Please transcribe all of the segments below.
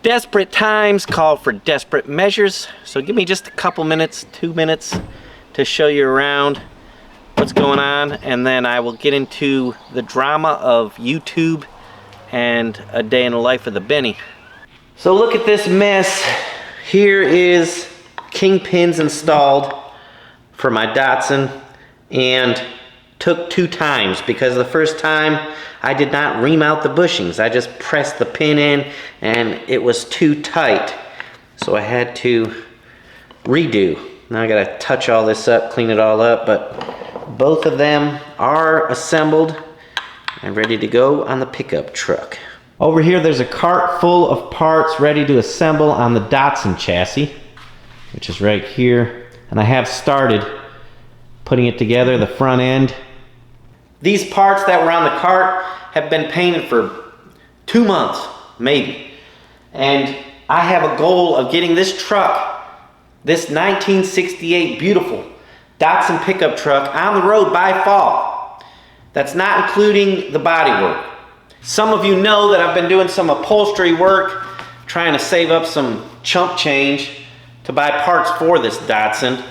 Desperate times call for desperate measures, so give me just a couple minutes, 2 minutes, to show you around what's going on, and then I will get into the drama of YouTube and a day in the life of the Benny. So look at this mess. Here is kingpins installed for my Datsun, and took 2 times because the first time I did not ream out the bushings. I just pressed the pin in and it was too tight. So I had to redo. Now I gotta touch all this up, clean it all up, but both of them are assembled and ready to go on the pickup truck. Over here there's a cart full of parts ready to assemble on the Datsun chassis, which is right here. And I have started putting it together, the front end. These parts that were on the cart have been painted for 2 months, maybe. And I have a goal of getting this truck, this 1968 beautiful Datsun pickup truck, on the road by fall. That's not including the body work. Some of you know that I've been doing some upholstery work, trying to save up some chump change to buy parts for this Datsun.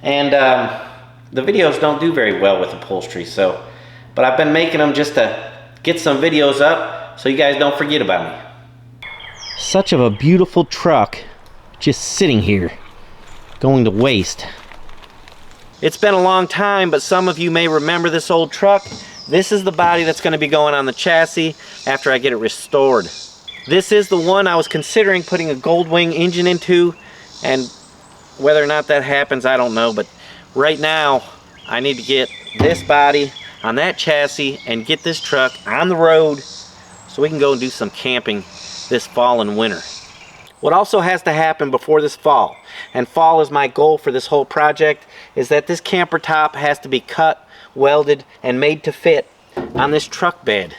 And the videos don't do very well with upholstery, but I've been making them just to get some videos up so you guys don't forget about me. Such of a beautiful truck just sitting here, going to waste. It's been a long time, but some of you may remember this old truck. This is the body that's going to be going on the chassis after I get it restored. This is the one I was considering putting a Goldwing engine into, and whether or not that happens, I don't know, but right now I need to get this body on that chassis and get this truck on the road so we can go and do some camping this fall and winter. What also has to happen before this fall, and fall is my goal for this whole project, is that this camper top has to be cut, welded, and made to fit on this truck bed.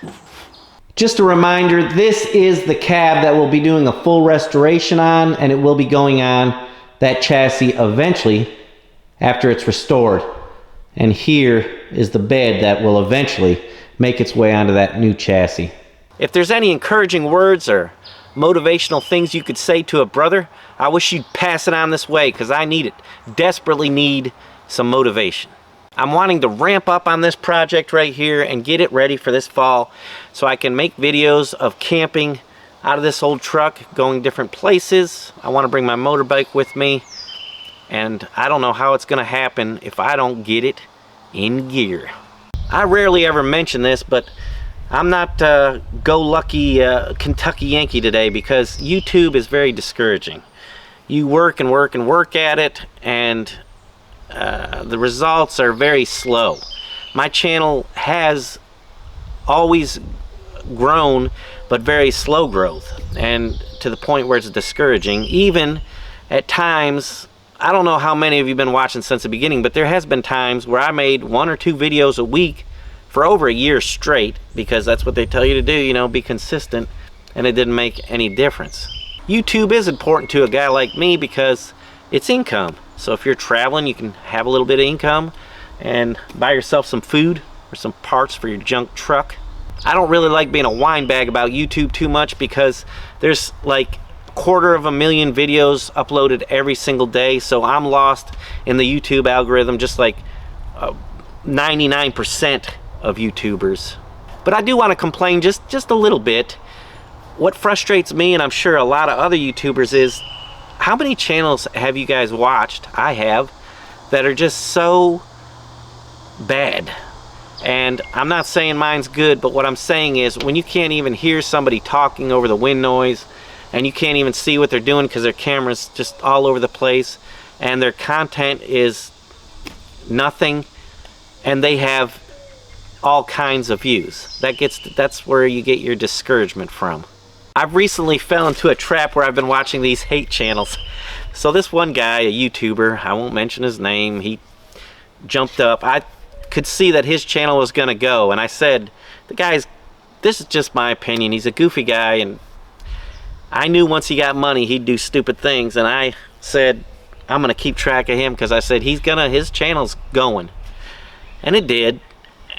Just a reminder, this is the cab that we'll be doing a full restoration on, and it will be going on that chassis eventually after it's restored. And here is the bed that will eventually make its way onto that new chassis. If there's any encouraging words or motivational things you could say to a brother, I wish you'd pass it on this way, because I need it. Desperately need some motivation. I'm wanting to ramp up on this project right here and get it ready for this fall so I can make videos of camping out of this old truck, going different places. I want to bring my motorbike with me, and I don't know how it's going to happen if I don't get it in gear. I rarely ever mention this, but I'm not go-lucky Kentucky Yankee today, because YouTube is very discouraging. You work and work and work at it, and the results are very slow. My channel has always grown, but very slow growth, and to the point where it's discouraging. Even at times, I don't know how many of you have been watching since the beginning, but there has been times where I made 1 or 2 videos a week for over a year straight, because that's what they tell you to do, you know, be consistent, and it didn't make any difference. YouTube is important to a guy like me because it's income. So if you're traveling, you can have a little bit of income and buy yourself some food or some parts for your junk truck. I don't really like being a whine bag about YouTube too much, because there's like 250,000 videos uploaded every single day, so I'm lost in the YouTube algorithm just like 99% of YouTubers. But I do want to complain just a little bit. What frustrates me, and I'm sure a lot of other YouTubers, is how many channels have you guys watched, I have, that are just so bad. And I'm not saying mine's good, but what I'm saying is when you can't even hear somebody talking over the wind noise, and you can't even see what they're doing because their camera's just all over the place, and their content is nothing, and they have all kinds of views. That's where you get your discouragement from. I've recently fell into a trap where I've been watching these hate channels. So this one guy, a YouTuber, I won't mention his name, he jumped up. I could see that his channel was gonna go, and I said, this is just my opinion, he's a goofy guy, and I knew once he got money he'd do stupid things, and I said I'm gonna keep track of him, because I said his channel's going, and it did.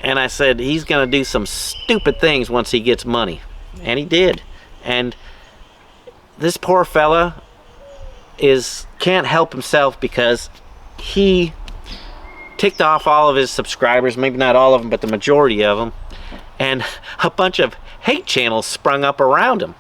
And I said he's gonna do some stupid things once he gets money, and he did. And this poor fella can't help himself because he ticked off all of his subscribers, maybe not all of them, but the majority of them, and a bunch of hate channels sprung up around him.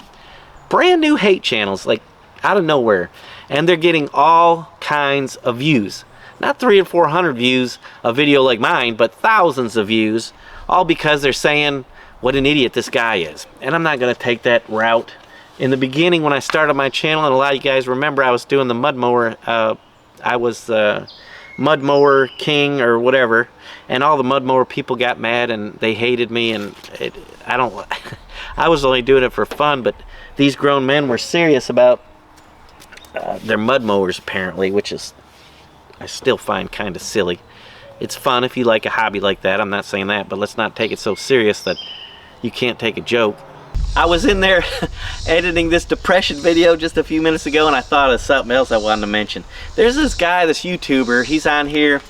Brand new hate channels, like out of nowhere, and they're getting all kinds of views. Not 300 or 400 views a video like mine, but thousands of views, all because they're saying what an idiot this guy is. And I'm not going to take that route. In the beginning, when I started my channel, and a lot of you guys remember, I was doing the mud mower. I was mud mower king or whatever, and all the mud mower people got mad and they hated me, and I was only doing it for fun, but these grown men were serious about their mud mowers apparently, which is I still find kind of silly. It's fun if you like a hobby like that, I'm not saying that, but let's not take it so serious that you can't take a joke. I was in there editing this depression video just a few minutes ago, and I thought of something else I wanted to mention. There's this guy, this YouTuber, he's on here,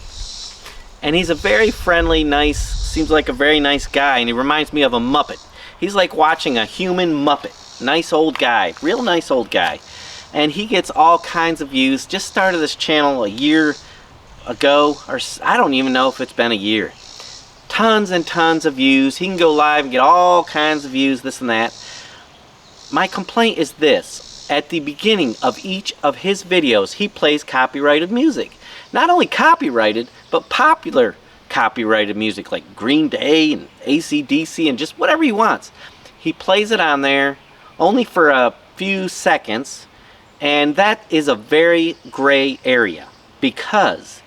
and he's a very friendly, nice, seems like a very nice guy, and he reminds me of a Muppet. He's like watching a human Muppet. Nice old guy, real nice old guy. And he gets all kinds of views. Just started this channel a year ago, or I don't even know if it's been a year. Tons and tons of views. He can go live and get all kinds of views, this and that. My complaint is this. At the beginning of each of his videos, he plays copyrighted music. Not only copyrighted, but popular copyrighted music like Green Day and AC/DC and just whatever he wants. He plays it on there only for a few seconds, and that is a very gray area because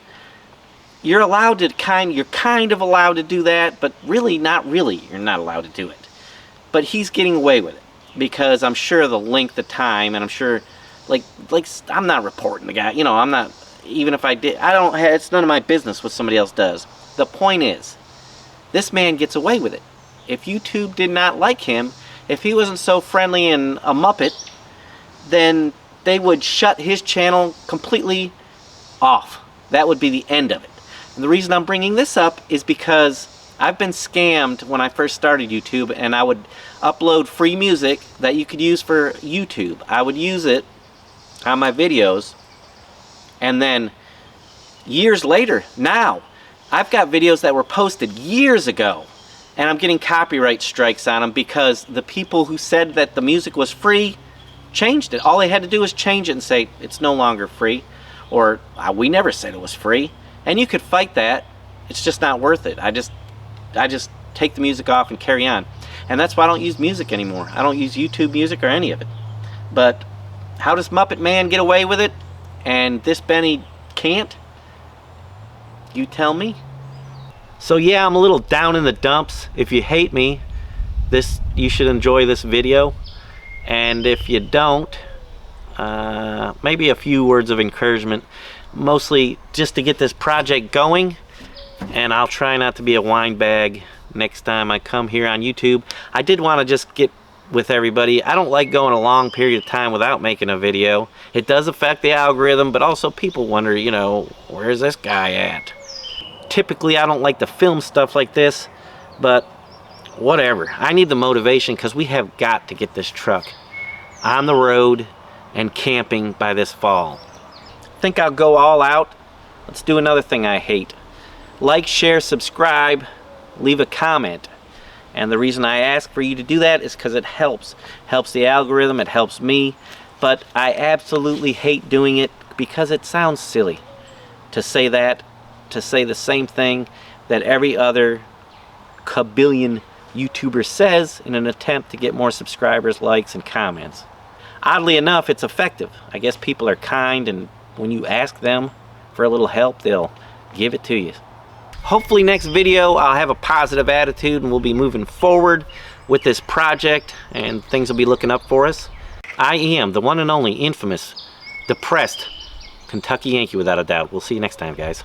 you're allowed to you're kind of allowed to do that, but really not really. You're not allowed to do it. But he's getting away with it because I'm sure the length of time, and I'm sure like I'm not reporting the guy, you know, I'm not, even if I did, it's none of my business what somebody else does. The point is, this man gets away with it. If YouTube did not like him, if he wasn't so friendly and a Muppet, then they would shut his channel completely off. That would be the end of it. And the reason I'm bringing this up is because I've been scammed when I first started YouTube, and I would upload free music that you could use for YouTube. I would use it on my videos, and then years later, now, I've got videos that were posted years ago, and I'm getting copyright strikes on them because the people who said that the music was free changed it. All they had to do was change it and say it's no longer free, or we never said it was free. And you could fight that. It's just not worth it. I just take the music off and carry on. And that's why I don't use music anymore. I don't use YouTube music or any of it. But how does Muppet Man get away with it and this Benny can't? You tell me. So yeah, I'm a little down in the dumps. If you hate me, you should enjoy this video. And if you don't, maybe a few words of encouragement. Mostly just to get this project going, and I'll try not to be a wine bag next time I come here on YouTube. I did want to just get with everybody. I don't like going a long period of time without making a video. It does affect the algorithm, but also people wonder, you know, where's this guy at? Typically I don't like to film stuff like this, but whatever. I need the motivation because we have got to get this truck on the road and camping by this fall. I think I'll go all out. Let's do another thing I hate. Like, share, subscribe, leave a comment. And the reason I ask for you to do that is because it helps. Helps the algorithm, it helps me. But I absolutely hate doing it because it sounds silly to say that, to say the same thing that every other kabillion YouTuber says in an attempt to get more subscribers, likes, and comments. Oddly enough, it's effective. I guess people are kind, and when you ask them for a little help, they'll give it to you. Hopefully next video I'll have a positive attitude and we'll be moving forward with this project and things will be looking up for us. I am the one and only infamous, depressed Kentucky Yankee without a doubt. We'll see you next time, guys.